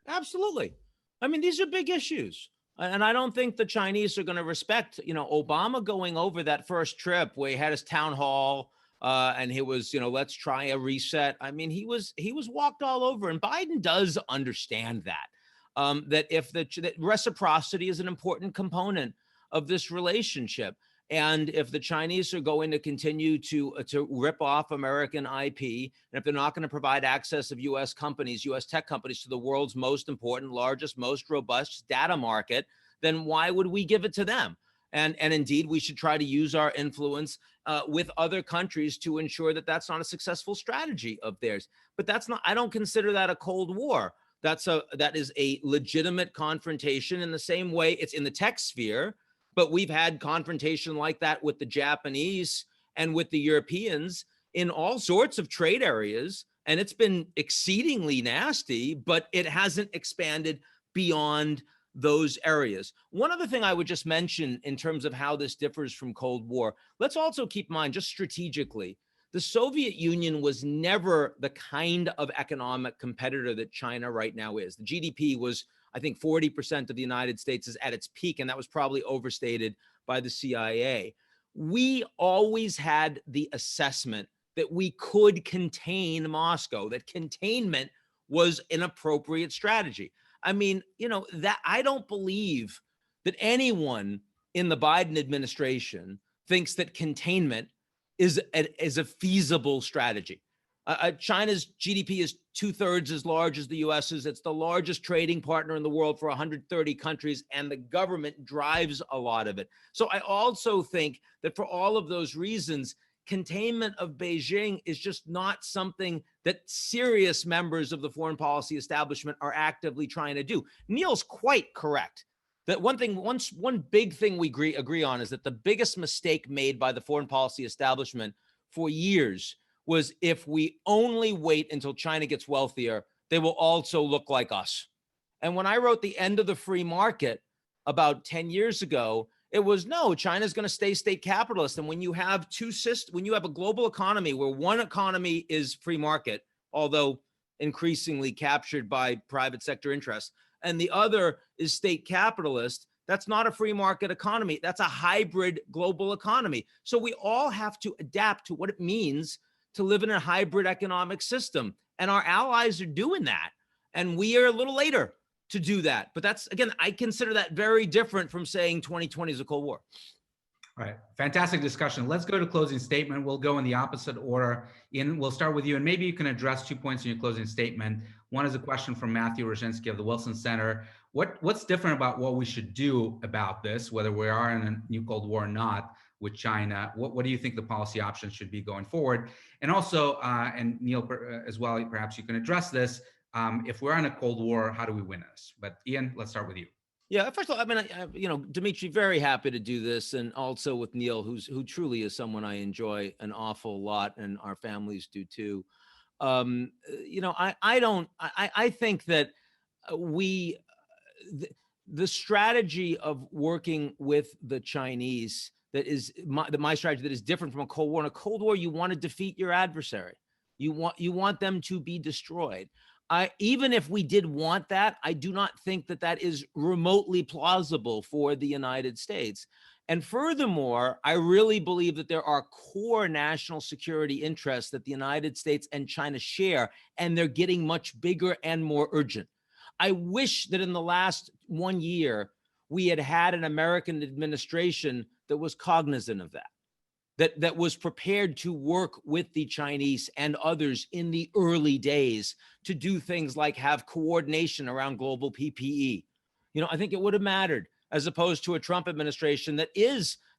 Absolutely. I mean, these are big issues. And I don't think the Chinese are going to respect, Obama going over that first trip where he had his town hall and he was, let's try a reset. I mean, he was walked all over, and Biden does understand that. That reciprocity is an important component of this relationship. And if the Chinese are going to continue to rip off American IP, and if they're not going to provide access of US companies, US tech companies, to the world's most important, largest, most robust data market, then why would we give it to them? And indeed, we should try to use our influence with other countries to ensure that that's not a successful strategy of theirs. But that's not, I don't consider that a Cold War. That is a legitimate confrontation in the same way it's in the tech sphere, but we've had confrontation like that with the Japanese and with the Europeans in all sorts of trade areas, and it's been exceedingly nasty, but it hasn't expanded beyond those areas. One other thing I would just mention in terms of how this differs from Cold War, let's also keep in mind, just strategically, the Soviet Union was never the kind of economic competitor that China right now is. The GDP was, I think, 40% of the United States is at its peak, and that was probably overstated by the CIA. We always had the assessment that we could contain Moscow, that containment was an appropriate strategy. I mean, that I don't believe that anyone in the Biden administration thinks that containment is a feasible strategy. China's GDP is 2/3 as large as the US's. It's the largest trading partner in the world for 130 countries, and the government drives a lot of it. So I also think that for all of those reasons, containment of Beijing is just not something that serious members of the foreign policy establishment are actively trying to do. Neil's quite correct. That one big thing we agree on is that the biggest mistake made by the foreign policy establishment for years was if we only wait until China gets wealthier, they will also look like us. And when I wrote The End of the Free Market about 10 years ago, it was no, China's going to stay state capitalist. And when you have when you have a global economy where one economy is free market, although increasingly captured by private sector interests, and the other is state capitalist, that's not a free market economy. That's a hybrid global economy. So we all have to adapt to what it means to live in a hybrid economic system. And our allies are doing that. And we are a little later to do that. But that's, again, I consider that very different from saying 2020 is a Cold War. All right, fantastic discussion. Let's go to closing statement. We'll go in the opposite order. Ian, we'll start with you, and maybe you can address 2 points in your closing statement. One is a question from Matthew Roszynski of the Wilson Center. What's different about what we should do about this, whether we are in a new Cold War or not with China? What do you think the policy options should be going forward? And also, and Neil as well, perhaps you can address this. If we're in a Cold War, how do we win this? But Ian, let's start with you. Yeah, first of all, I mean, you know, Dmitri, very happy to do this, and also with Neil, who truly is someone I enjoy an awful lot, and our families do too. You know, I think that the strategy of working with the Chinese that is my strategy that is different from a Cold War. In a Cold War, you want to defeat your adversary. You want them to be destroyed. Even if we did want that, I do not think that that is remotely plausible for the United States. And furthermore, I really believe that there are core national security interests that the United States and China share, and they're getting much bigger and more urgent. I wish that in the last 1 year, we had an American administration that was cognizant of that. That was prepared to work with the Chinese and others in the early days to do things like have coordination around global PPE. You know, I think it would have mattered, as opposed to a Trump administration that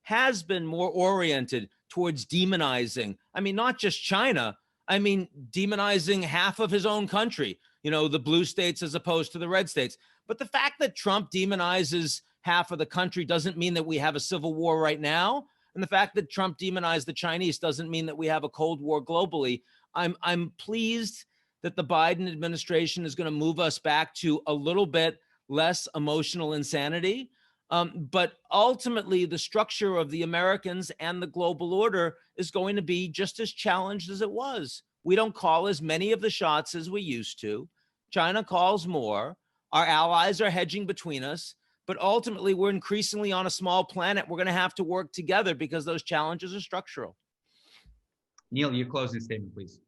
has been more oriented towards demonizing. I mean, not just China. I mean, demonizing half of his own country, you know, the blue states as opposed to the red states. But the fact that Trump demonizes half of the country doesn't mean that we have a civil war right now. And the fact that Trump demonized the Chinese doesn't mean that we have a Cold War globally. I'm pleased that the Biden administration is going to move us back to a little bit less emotional insanity. But ultimately, the structure of the Americans and the global order is going to be just as challenged as it was. We don't call as many of the shots as we used to. China calls more. Our allies are hedging between us. But ultimately, we're increasingly on a small planet. We're going to have to work together because those challenges are structural. Neil, your closing statement, please.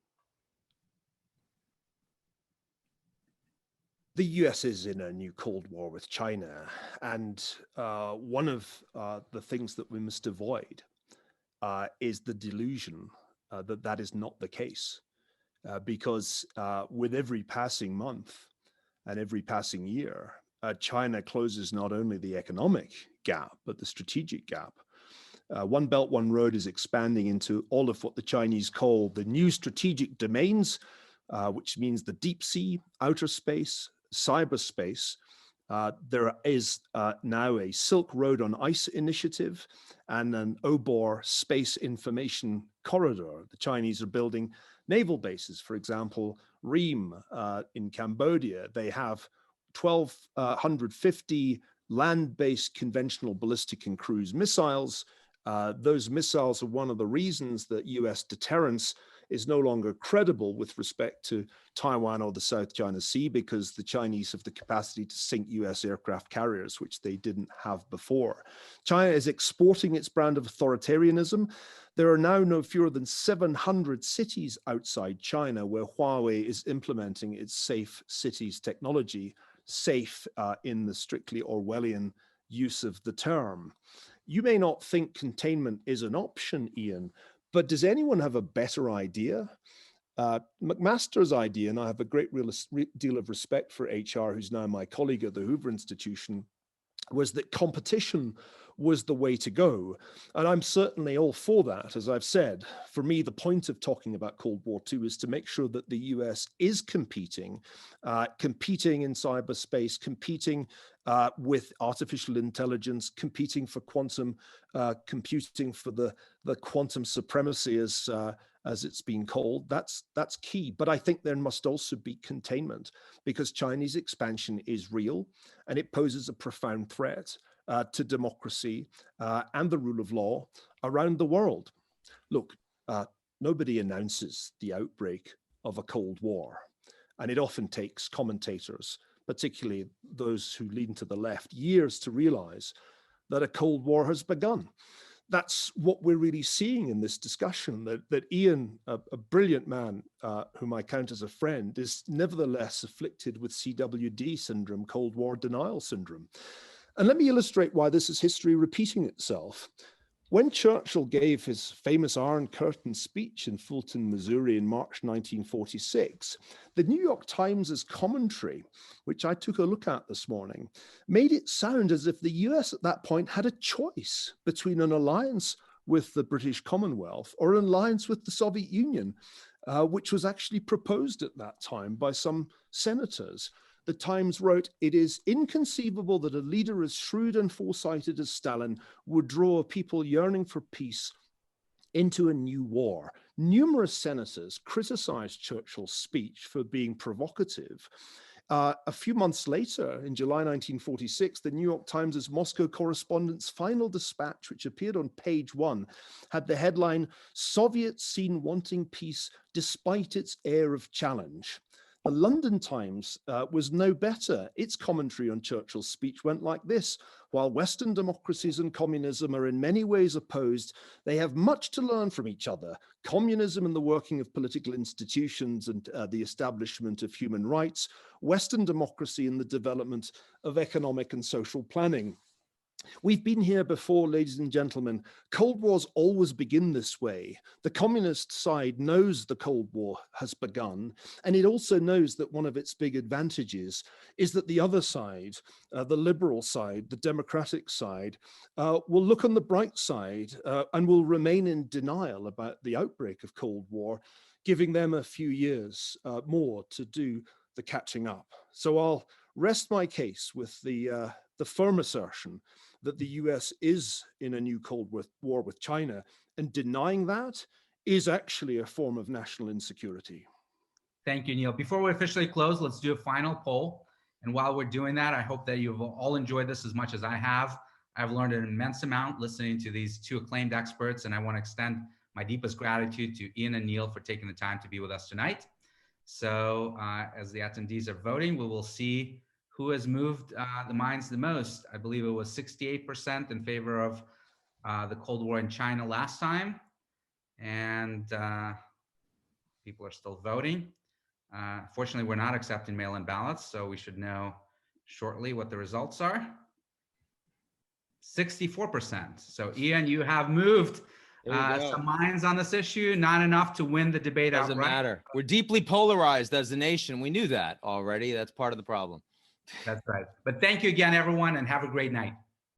The US is in a new Cold War with China. And one of the things that we must avoid is the delusion that that is not the case. Because with every passing month and every passing year, China closes not only the economic gap, but the strategic gap. One Belt, One Road is expanding into all of what the Chinese call the new strategic domains, which means the deep sea, outer space, cyberspace. There is now a Silk Road on Ice initiative and an OBOR space information corridor. The Chinese are building naval bases. For example, Ream in Cambodia, they have 1,250 land-based conventional ballistic and cruise missiles. Those missiles are one of the reasons that US deterrence is no longer credible with respect to Taiwan or the South China Sea, because the Chinese have the capacity to sink US aircraft carriers, which they didn't have before. China is exporting its brand of authoritarianism. There are now no fewer than 700 cities outside China where Huawei is implementing its safe cities technology, safe in the strictly Orwellian use of the term. You may not think containment is an option, Ian, but does anyone have a better idea? McMaster's idea, and I have a great deal of respect for HR, who's now my colleague at the Hoover Institution, was that competition was the way to go. And I'm certainly all for that, as I've said. For me, the point of talking about Cold War II is to make sure that the US is competing in cyberspace, competing with artificial intelligence, competing for quantum computing, for the quantum supremacy, as it's been called. That's key. But I think there must also be containment, because Chinese expansion is real and it poses a profound threat to democracy and the rule of law around the world. Look, nobody announces the outbreak of a Cold War, and it often takes commentators, particularly those who lean to the left, years to realize that a Cold War has begun. That's what we're really seeing in this discussion, that Ian, a brilliant man whom I count as a friend, is nevertheless afflicted with CWD syndrome, Cold War denial syndrome. And let me illustrate why this is history repeating itself. When Churchill gave his famous Iron Curtain speech in Fulton, Missouri in March 1946, the New York Times' commentary, which I took a look at this morning, made it sound as if the US at that point had a choice between an alliance with the British Commonwealth or an alliance with the Soviet Union, which was actually proposed at that time by some senators. The Times wrote, "It is inconceivable that a leader as shrewd and foresighted as Stalin would draw a people yearning for peace into a new war." Numerous senators criticized Churchill's speech for being provocative. A few months later, in July 1946, the New York Times' Moscow correspondent's final dispatch, which appeared on page 1, had the headline, "Soviets seen wanting peace despite its air of challenge." The London Times was no better. Its commentary on Churchill's speech went like this: "While Western democracies and communism are in many ways opposed, they have much to learn from each other. Communism in the working of political institutions and the establishment of human rights, Western democracy in the development of economic and social planning." We've been here before, ladies and gentlemen. Cold Wars always begin this way. The communist side knows the Cold War has begun, and it also knows that one of its big advantages is that the other side, the liberal side, the democratic side, will look on the bright side and will remain in denial about the outbreak of Cold War, giving them a few years more to do the catching up. So I'll rest my case with the firm assertion that the US is in a new Cold War with China, and denying that is actually a form of national insecurity. Thank you, Neil. Before we officially close, let's do a final poll. And while we're doing that, I hope that you've all enjoyed this as much as I have. I've learned an immense amount listening to these two acclaimed experts, and I want to extend my deepest gratitude to Ian and Neil for taking the time to be with us tonight. So as the attendees are voting, we will see who has moved the minds the most. I believe it was 68% in favor of the Cold War in China last time. And people are still voting. Fortunately, we're not accepting mail-in ballots, so we should know shortly what the results are. 64%. So Ian, you have moved some minds on this issue, not enough to win the debate outright. Doesn't matter. We're deeply polarized as a nation. We knew that already. That's part of the problem. That's right. But thank you again, everyone, and have a great night.